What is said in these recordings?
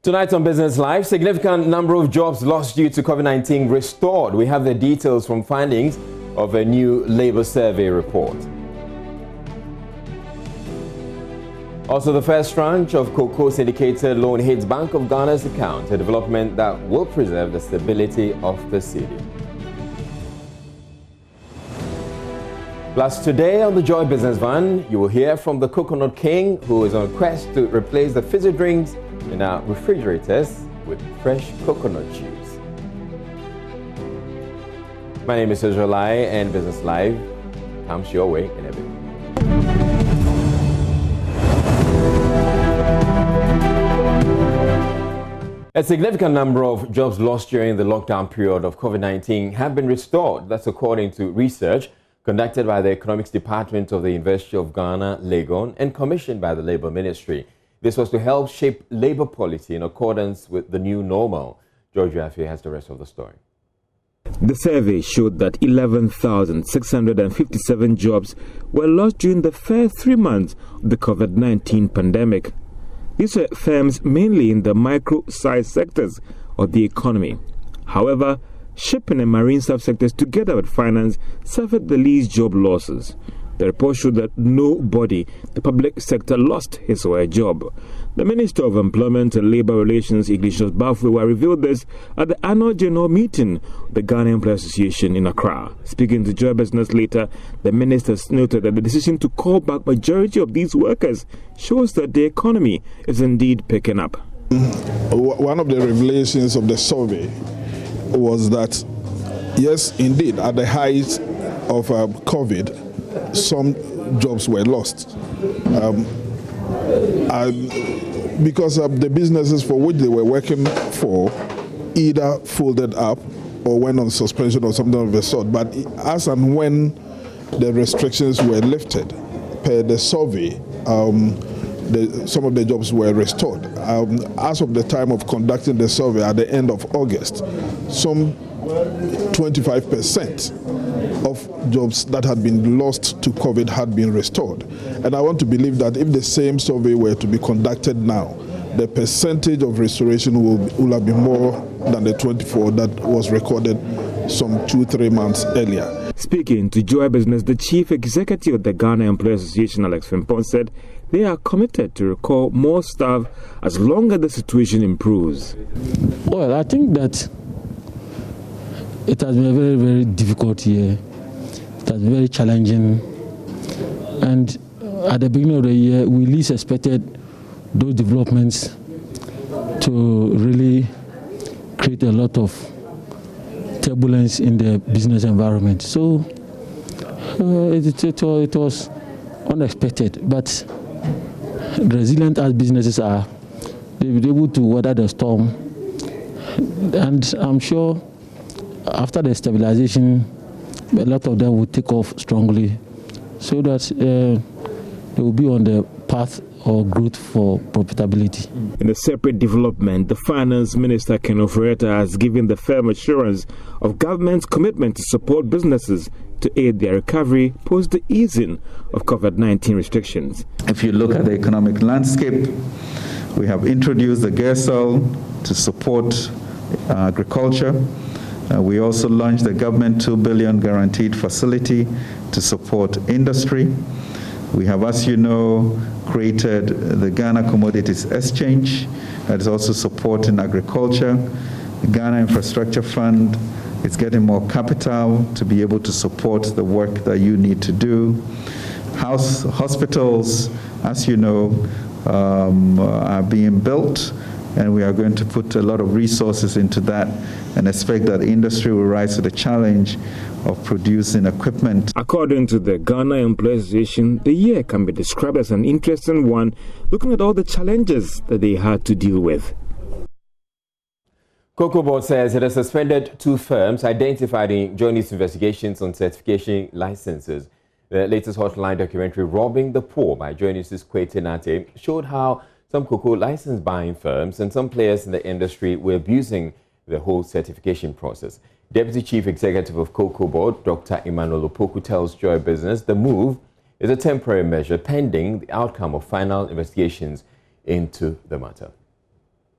Tonight on Business Live, significant number of jobs lost due to COVID-19 restored. We have the details from findings of a new labor survey report. Also, the first tranche of cocoa syndicated loan hits Bank of Ghana's account, a development that will preserve the stability of the cedi. Plus, today on the Joy Business Van, you will hear from the Coconut King, who is on quest to replace the fizzy drinks in our refrigerators with fresh coconut juice. My name is Lai, and Business Live comes your way in a bit. A significant number of jobs lost during the lockdown period of COVID-19 have been restored. That's according to research conducted by the Economics Department of the University of Ghana, Legon, and commissioned by the Labour Ministry. This was to help shape labour policy in accordance with the new normal. George Affe has the rest of the story. The survey showed that 11,657 jobs were lost during the first 3 months of the COVID-19 pandemic. These were firms mainly in the micro-sized sectors of the economy. However, shipping and marine subsectors together with finance suffered the least job losses. The report showed that nobody, the public sector, lost his or her job. The Minister of Employment and Labour Relations, Ignatius Bafwewa, revealed this at the annual general meeting of the Ghana Employers Association in Accra. Speaking to Joy Business later, the minister noted that the decision to call back majority of these workers shows that the economy is indeed picking up. One of the revelations of the survey was that, yes, indeed, at the height of COVID, some jobs were lost because the businesses for which they were working for either folded up or went on suspension or something of the sort. But as and when the restrictions were lifted, per the survey, some of the jobs were restored. As of the time of conducting the survey at the end of August, some 25% of jobs that had been lost to COVID had been restored. And I want to believe that if the same survey were to be conducted now, the percentage of restoration will have been more than the 24 that was recorded some 2-3 months earlier. Speaking to Joy Business, the Chief Executive of the Ghana Employers Association, Alex Frimpong, said they are committed to recall more staff as long as the situation improves. Well, I think that it has been a very, very difficult year. It has been very challenging. And at the beginning of the year, we least expected those developments to really create a lot of turbulence in the business environment. So it was unexpected, but resilient as businesses are, they've been able to weather the storm. And I'm sure after the stabilization, a lot of them will take off strongly so that they will be on the path or growth for profitability. In a separate development, the Finance Minister, Ken Ofori-Atta, has given the firm assurance of government's commitment to support businesses to aid their recovery post the easing of COVID-19 restrictions. If you look at the economic landscape, we have introduced the GERSAL to support agriculture. We also launched the government 2 billion guaranteed facility to support industry. We have, as you know, created the Ghana Commodities Exchange that is also supporting agriculture. The Ghana Infrastructure Fund is getting more capital to be able to support the work that you need to do. Hospitals, as you know, are being built, and we are going to put a lot of resources into that and expect that industry will rise to the challenge of producing equipment. According to the Ghana Employers Association, the year can be described as an interesting one, looking at all the challenges that they had to deal with. Cocoa Board says it has suspended 2 firms identified in JoyNews investigations on certification licenses. The latest Hotline documentary, Robbing the Poor, by JoyNews' Kwete Nate, showed how some cocoa license buying firms and some players in the industry were abusing the whole certification process. Deputy Chief Executive of Cocoa Board, Dr. Emmanuel Opoku, tells Joy Business the move is a temporary measure pending the outcome of final investigations into the matter.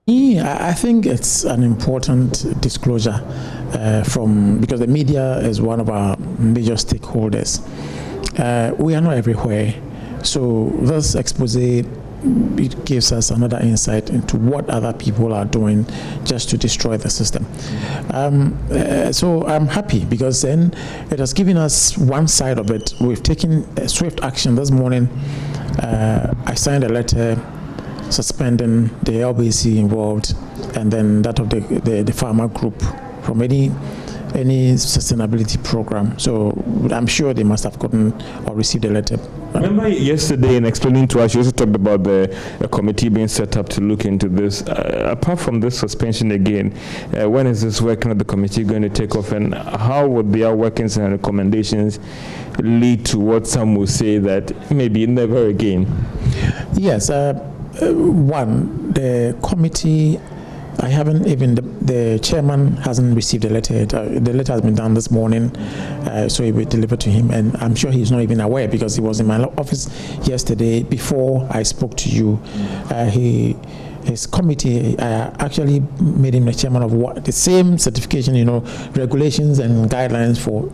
Yeah, I think it's an important disclosure because the media is one of our major stakeholders. We are not everywhere, so this expose, it gives us another insight into what other people are doing just to destroy the system. So I'm happy because then it has given us one side of it. We've taken a swift action this morning. I signed a letter suspending the LBC involved, and then that of the farmer group from any sustainability program. So I'm sure they must have gotten or received a letter. Remember yesterday in explaining to us, you also talked about the committee being set up to look into this. Apart from this suspension again, when is this working of the committee going to take off, and how would their workings and recommendations lead to what some will say that maybe never again? Yes. One, the committee, I haven't even, the chairman hasn't received a letter. The letter has been done this morning, so it will be delivered to him, and I'm sure he's not even aware because he was in my office yesterday before I spoke to you. His committee actually made him the chairman of the same certification, regulations and guidelines for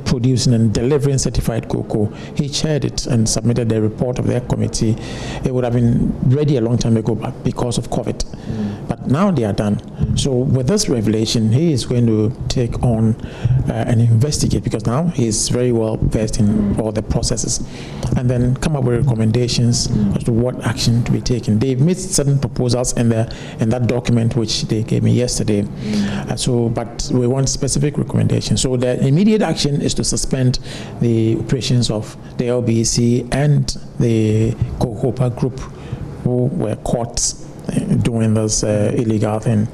producing and delivering certified cocoa. He chaired it and submitted the report of their committee. It would have been ready a long time ago, but because of COVID. But now they are done. So with this revelation, he is going to take on and investigate, because now he is very well versed in all the processes, and then come up with recommendations as to what action to be taken. They've made certain proposals in that document which they gave me yesterday. But we want specific recommendations. So the immediate action is to suspend the operations of the LBC and the Cocoa Group, who were caught doing this illegal thing.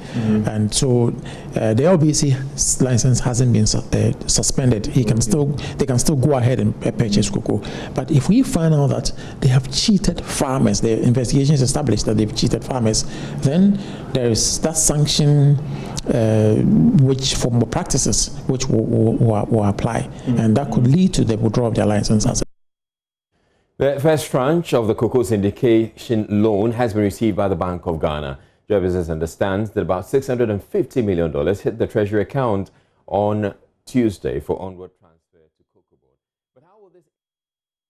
And so the LBC license hasn't been suspended. They can still go ahead and purchase cocoa. But if we find out that they have cheated farmers, the investigations established that they've cheated farmers, then there is that sanction which for more practices which will apply, and that could lead to the withdrawal of their license. The first tranche of the cocoa syndication loan has been received by the Bank of Ghana. Joy Business understands that about $650 million hit the Treasury account on Tuesday for onward transfer to Cocoa Board. But how will this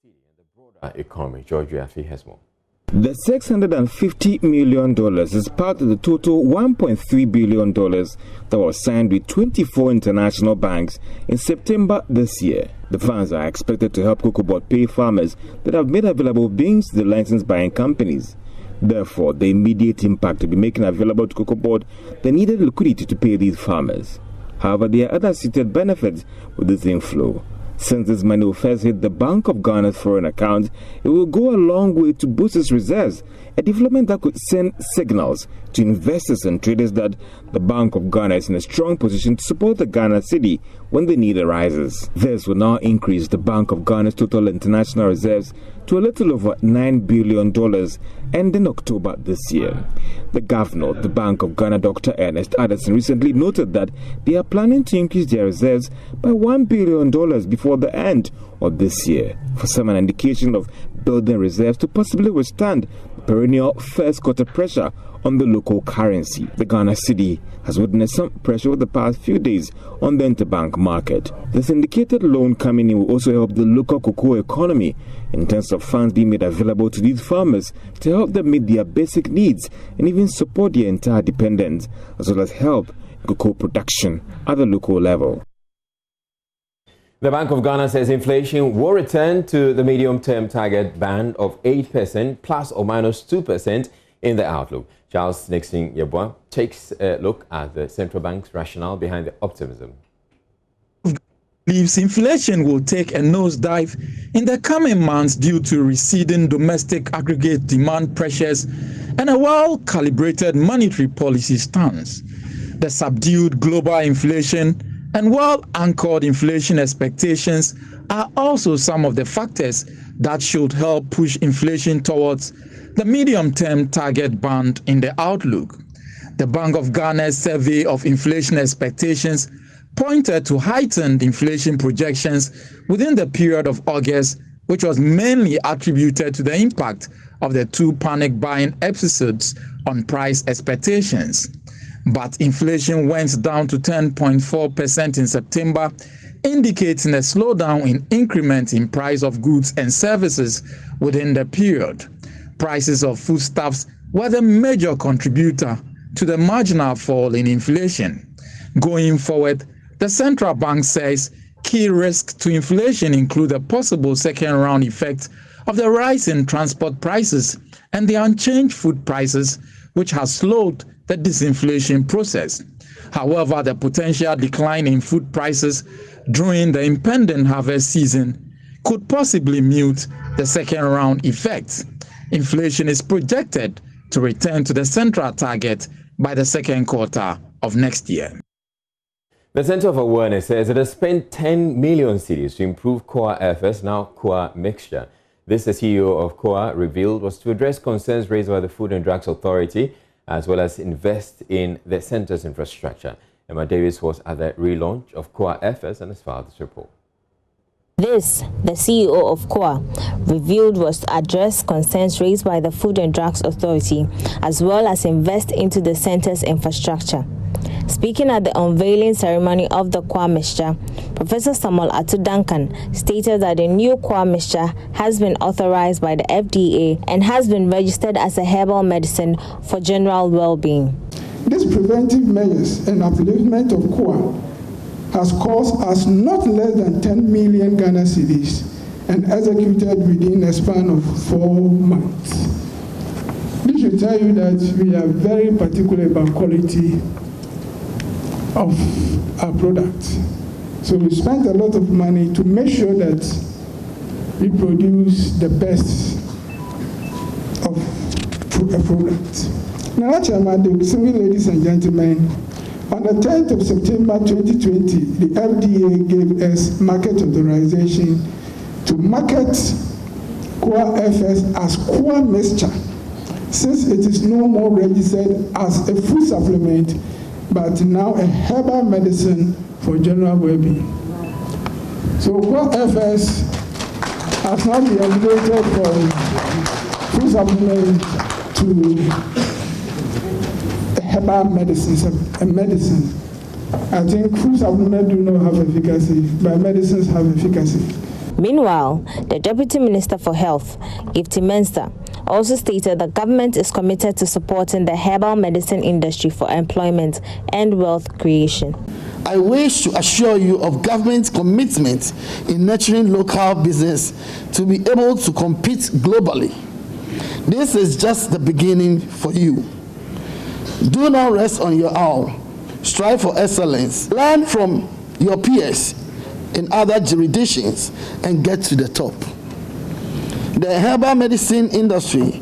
see in the broader economy? George Yafi has more. The $650 million is part of the total $1.3 billion that was signed with 24 international banks in September this year. The funds are expected to help Cocoa Board pay farmers that have made available beans to the licensed buying companies. Therefore, the immediate impact will be making available to Cocoa Board the needed liquidity to pay these farmers. However, there are other suited benefits with this inflow. Since this money will first hit the Bank of Ghana's foreign account, it will go a long way to boost its reserves, a development that could send signals to investors and traders that the Bank of Ghana is in a strong position to support the Ghana cedi when the need arises. This will now increase the Bank of Ghana's total international reserves to a little over $9 billion ending October this year. The governor of the Bank of Ghana, Dr. Ernest Addison, recently noted that they are planning to increase their reserves by $1 billion before the end of this year, for some an indication of building reserves to possibly withstand perennial first quarter pressure on the local currency. The Ghana cedi has witnessed some pressure over the past few days on the interbank market. The syndicated loan coming in will also help the local cocoa economy in terms of funds being made available to these farmers to help them meet their basic needs and even support their entire dependence, as well as help cocoa production at the local level. The Bank of Ghana says inflation will return to the medium-term target band of 8% plus or minus 2% in the outlook. Charles Nixon Yeboah takes a look at the central bank's rationale behind the optimism. Believes inflation will take a nosedive in the coming months due to receding domestic aggregate demand pressures and a well-calibrated monetary policy stance. The subdued global inflation and well-anchored inflation expectations are also some of the factors that should help push inflation towards the medium-term target band in the outlook. The Bank of Ghana's survey of inflation expectations pointed to heightened inflation projections within the period of August, which was mainly attributed to the impact of the two panic buying episodes on price expectations. But inflation went down to 10.4% in September, indicating a slowdown in increment in price of goods and services within the period. Prices of foodstuffs were the major contributor to the marginal fall in inflation. Going forward, the central bank says key risks to inflation include a possible second-round effect of the rise in transport prices and the unchanged food prices, which has slowed the disinflation process. However, the potential decline in food prices during the impending harvest season could possibly mute the second-round effect. Inflation is projected to return to the central target by the second quarter of next year. The Center of Awareness says it has spent 10 million cedis to improve KOA FS, now KOA mixture. This, the CEO of KOA revealed, was to address concerns raised by the Food and Drugs Authority, as well as invest in the center's infrastructure. Emma Davis was at the relaunch of KOA FS and has filed this report. This, the CEO of KOA revealed, was to address concerns raised by the Food and Drugs Authority, as well as invest into the center's infrastructure. Speaking at the unveiling ceremony of the KOA mixture, Professor Samuel Atu Duncan stated that the new KOA mixture has been authorized by the FDA and has been registered as a herbal medicine for general well-being. These preventive measures and upliftment of KOA has cost us not less than 10 million Ghana cedis and executed within a span of 4 months. This should tell you that we are very particular about quality of our product. So we spent a lot of money to make sure that we produce the best of a product. Now, ladies and gentlemen, on the 10th of September 2020, the FDA gave us market authorization to market KOA FS as KOA mixture, since it is no more registered as a food supplement, but now a herbal medicine for general well-being. So KOA FS has now been elevated from food supplement to herbal medicines, a medicine. I think food supplements do not have efficacy, but medicines have efficacy. Meanwhile, the Deputy Minister for Health, Ifti Mensa, also stated the government is committed to supporting the herbal medicine industry for employment and wealth creation. I wish to assure you of government's commitment in nurturing local business to be able to compete globally. This is just the beginning for you. Do not rest on your own. Strive for excellence. Learn from your peers in other jurisdictions and get to the top. The herbal medicine industry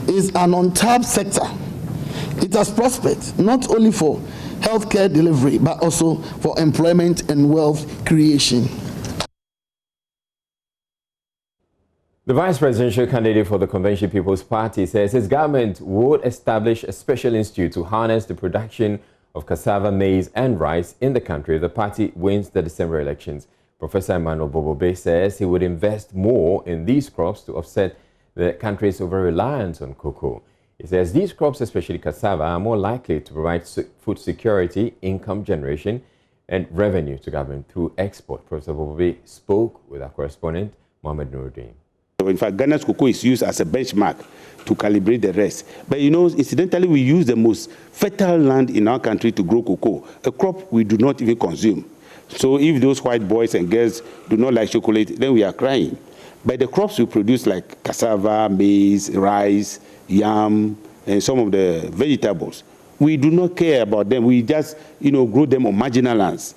is an untapped sector. It has prospered not only for healthcare delivery, but also for employment and wealth creation. The vice presidential candidate for the Convention People's Party says his government would establish a special institute to harness the production of cassava, maize and rice in the country if the party wins the December elections. Professor Emmanuel Bobobe says he would invest more in these crops to offset the country's over-reliance on cocoa. He says these crops, especially cassava, are more likely to provide food security, income generation and revenue to government through export. Professor Bobobe spoke with our correspondent, Mohamed Nuruddin. In fact, Ghana's cocoa is used as a benchmark to calibrate the rest. But you know, incidentally, we use the most fertile land in our country to grow cocoa, a crop we do not even consume. So if those white boys and girls do not like chocolate, then we are crying. But the crops we produce like cassava, maize, rice, yam, and some of the vegetables, we do not care about them. We just, grow them on marginal lands.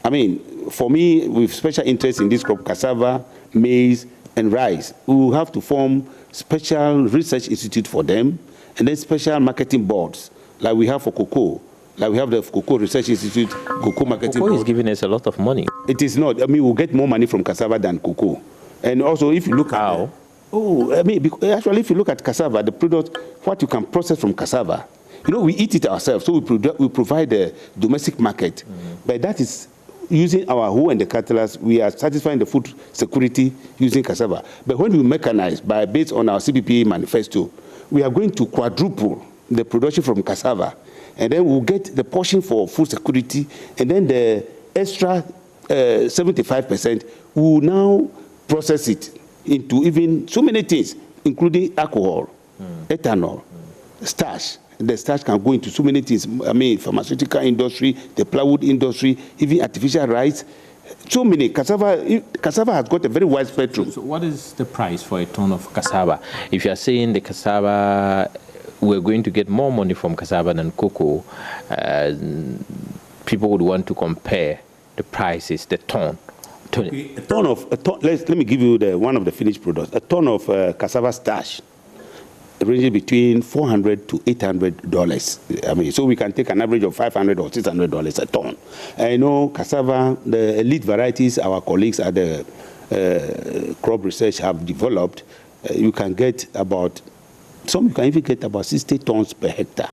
I mean, for me, with special interest in this crop, cassava, maize, and rice, we will have to form special research institute for them, and then special marketing boards, like we have for cocoa. Like we have the Cocoa Research Institute, Cocoa Marketing Board. Cocoa is giving us a lot of money. It is not. I mean, we'll get more money from cassava than cocoa. And also, if you look at... actually, if you look at cassava, the product, what you can process from cassava, we eat it ourselves, so we provide the domestic market. But that is using our hoe and the cutlass, we are satisfying the food security using cassava. But when we mechanize, based on our CPPA manifesto, we are going to quadruple the production from cassava, and then we'll get the portion for food security, and then the extra 75%, we will now process it into even so many things, including alcohol, ethanol, starch. The starch can go into so many things. I mean, pharmaceutical industry, the plywood industry, even artificial rice. So many. Cassava has got a very wide spectrum. So what is the price for a ton of cassava? If you are saying the cassava, we're going to get more money from cassava than cocoa, people would want to compare the prices, the ton. Okay, let me give you one of the finished products. A ton of cassava starch ranging between $400 to $800. I mean, so we can take an average of $500 or $600 a ton. I know cassava, the elite varieties our colleagues at the crop research have developed, you can get about, some you can even get about 60 tons per hectare.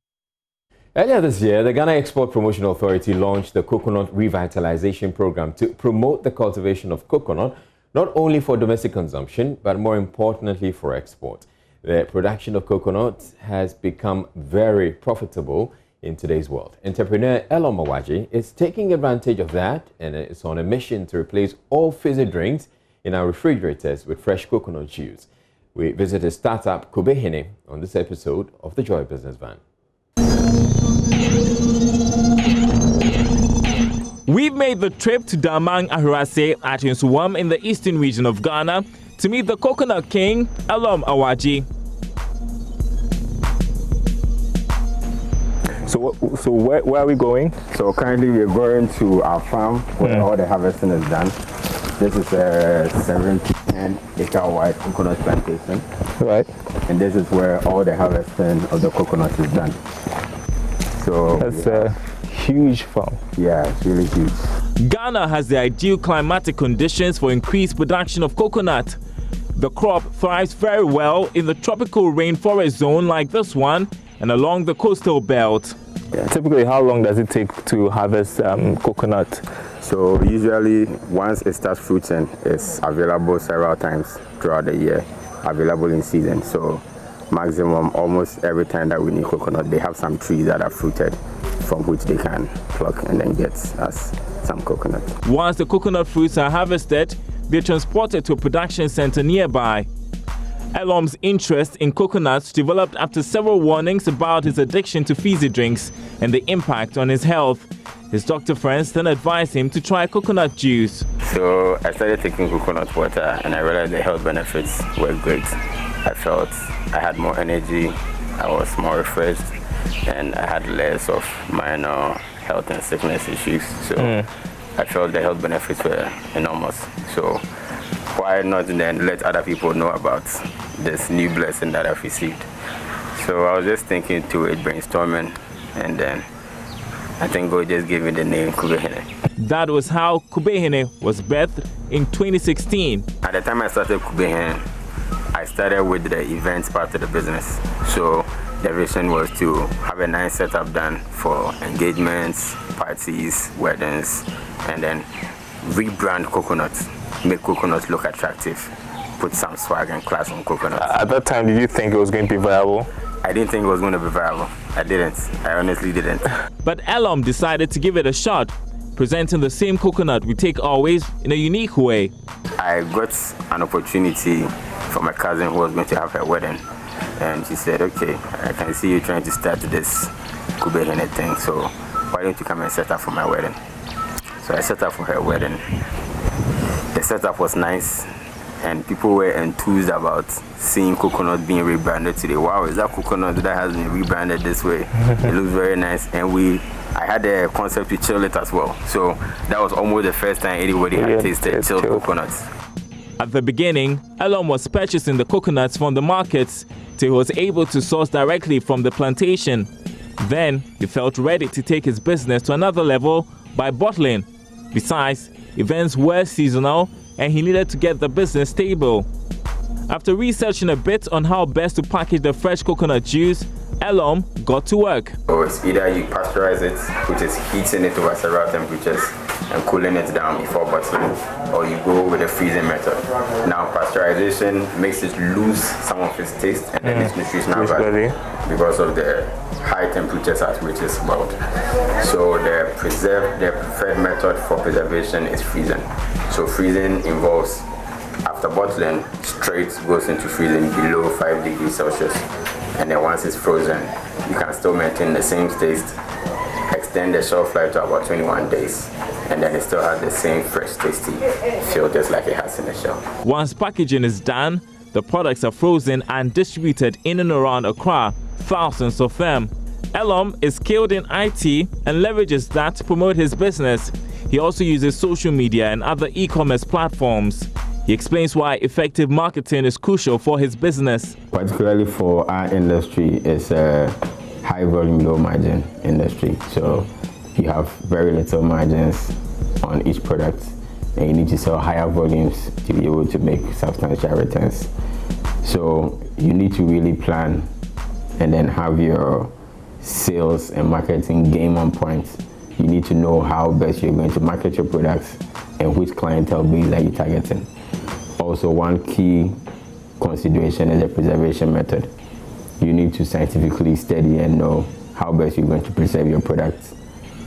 Earlier this year, the Ghana Export Promotion Authority launched the Coconut Revitalization Program to promote the cultivation of coconut, not only for domestic consumption, but more importantly for export. The production of coconut has become very profitable in today's world. Entrepreneur Elom Awaji is taking advantage of that and is on a mission to replace all fizzy drinks in our refrigerators with fresh coconut juice. We visited startup Kobehene on this episode of the Joy Business Van. We've made the trip to Damang Ahurase at Nsuwam in the eastern region of Ghana to meet the coconut king, Elom Awaji. So where are we going? So currently we're going to our farm where all the harvesting is done. This is a 70-10 acre wide coconut plantation. Right. And this is where all the harvesting of the coconut is done. So that's a huge farm. Yeah, it's really huge. Ghana has the ideal climatic conditions for increased production of coconut. The crop thrives very well in the tropical rainforest zone like this one and along the coastal belt. Yeah, typically, how long does it take to harvest coconut? So usually, once it starts fruiting, it's available several times throughout the year, available in season. So maximum, almost every time that we need coconut, they have some trees that are fruited from which they can pluck and then get us some coconut. Once the coconut fruits are harvested, they're transported to a production center nearby. Elom's interest in coconuts developed after several warnings about his addiction to fizzy drinks and the impact on his health. His doctor friends then advised him to try coconut juice. So I started taking coconut water and I realized the health benefits were great. I felt I had more energy, I was more refreshed, and I had less of minor health and sickness issues. So I felt the health benefits were enormous. So why not then let other people know about this new blessing that I've received? So I was just thinking through it, brainstorming, and then I think God just gave me the name Kobehene. That was how Kobehene was birthed in 2016. At the time I started Kobehene, I started with the events part of the business. So the vision was to have a nice setup done for engagements, parties, weddings, and then rebrand coconuts, make coconuts look attractive, put some swag and class on coconuts. At that time, did you think it was going to be viable? I didn't think it was going to be viable. I didn't. I honestly didn't. But Elom decided to give it a shot, presenting the same coconut we take always in a unique way. I got an opportunity from a cousin who was going to have her wedding. And she said, okay, I can see you trying to start this Kobehene thing, so why don't you come and set up for my wedding? So I set up for her wedding. The setup was nice, and people were enthused about seeing coconut being rebranded today. Wow, is that coconut that has been rebranded this way? It looks very nice. And I had a concept to chill it as well. So that was almost the first time anybody had tasted chilled coconuts. At the beginning, Elom was purchasing the coconuts from the markets till he was able to source directly from the plantation. Then he felt ready to take his business to another level by bottling. Besides, events were seasonal and he needed to get the business stable. After researching a bit on how best to package the fresh coconut juice, Elom got to work. So it's either you pasteurize it, which is heating it over several temperatures, and cooling it down before bottling, or you go with the freezing method. Now, pasteurization makes it lose some of its taste and then its nutritional value because of the high temperatures at which it's boiled. So the preferred method for preservation is freezing. So freezing involves, after bottling, straight goes into freezing below 5 degrees Celsius. And then once it's frozen, you can still maintain the same taste, extend the shelf life to about 21 days, and then it still has the same fresh, tasty feel just like it has in the shell. Once packaging is done, the products are frozen and distributed in and around Accra, thousands of them. Elom is skilled in IT and leverages that to promote his business. He also uses social media and other e-commerce platforms. He explains why effective marketing is crucial for his business. Particularly for our industry, it's a high volume, low margin industry. So you have very little margins on each product, and you need to sell higher volumes to be able to make substantial returns. So you need to really plan and then have your sales and marketing game on point. You need to know how best you're going to market your products and which clientele base are you targeting. Also, one key consideration is the preservation method. You need to scientifically study and know how best you're going to preserve your products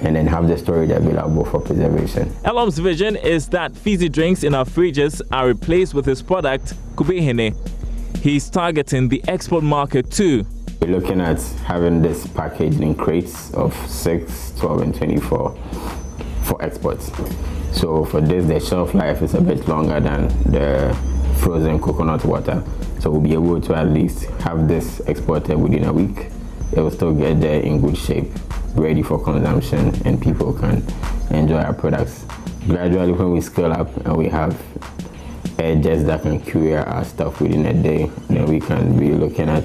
and then have the storage available for preservation. Elom's vision is that fizzy drinks in our fridges are replaced with his product, Kobehene. He's targeting the export market too. We're looking at having this packaged in crates of 6, 12, and 24 for exports. So for this, the shelf life is a bit longer than the frozen coconut water. So we'll be able to at least have this exported within a week. It will still get there in good shape, ready for consumption, and people can enjoy our products. Gradually, when we scale up and we have edges that can cure our stuff within a day, then we can be looking at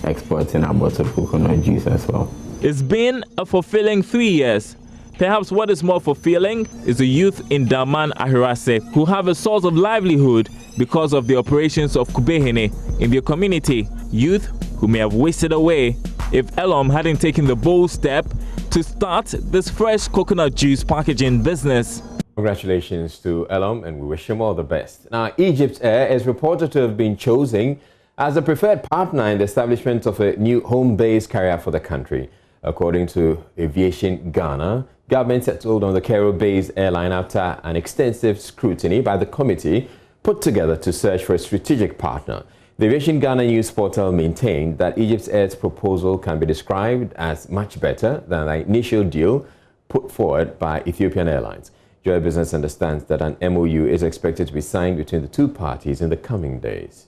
exporting our bottled coconut juice as well. It's been a fulfilling 3 years. Perhaps what is more fulfilling is the youth in Daman Ahirase who have a source of livelihood because of the operations of Kobehene in their community. Youth who may have wasted away if Elom hadn't taken the bold step to start this fresh coconut juice packaging business. Congratulations to Elom, and we wish him all the best. Now, Egypt Air is reported to have been chosen as a preferred partner in the establishment of a new home-based carrier for the country. According to Aviation Ghana, government settled on the Cairo-based airline after an extensive scrutiny by the committee put together to search for a strategic partner. The Aviation Ghana news portal maintained that Egypt Air's proposal can be described as much better than the initial deal put forward by Ethiopian Airlines. Joy Business understands that an MOU is expected to be signed between the two parties in the coming days.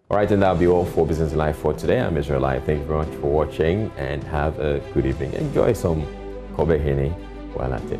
All right, and that'll be all for Business Live for today. I'm Israel Live. Thank you very much for watching and have a good evening. Enjoy some Kobehene while at it.